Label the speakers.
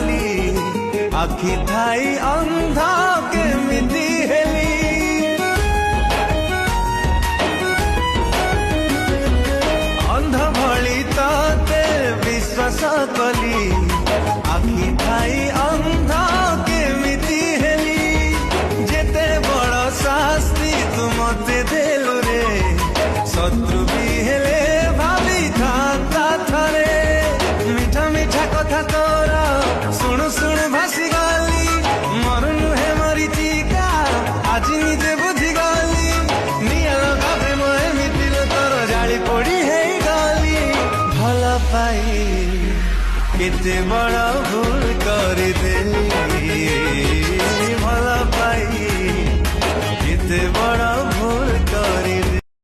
Speaker 1: कली आखि थाई अंधा केमिति हेली अंध भली ते विश्वास कली आखि थाई अंधा केमिति हेली जेते बड़ शास्ति तू मते देलु रे शत्रु भी हेले भाभी था थरे मिठा मिठा कथा तोरा शुणु शुणु भासी गली मरुनु हे मरी चिका आज निजे बुझी गली निया लगा प्रेम एमितिल तोर जाली पड़ी है गली भल पाई केते बड़ भूल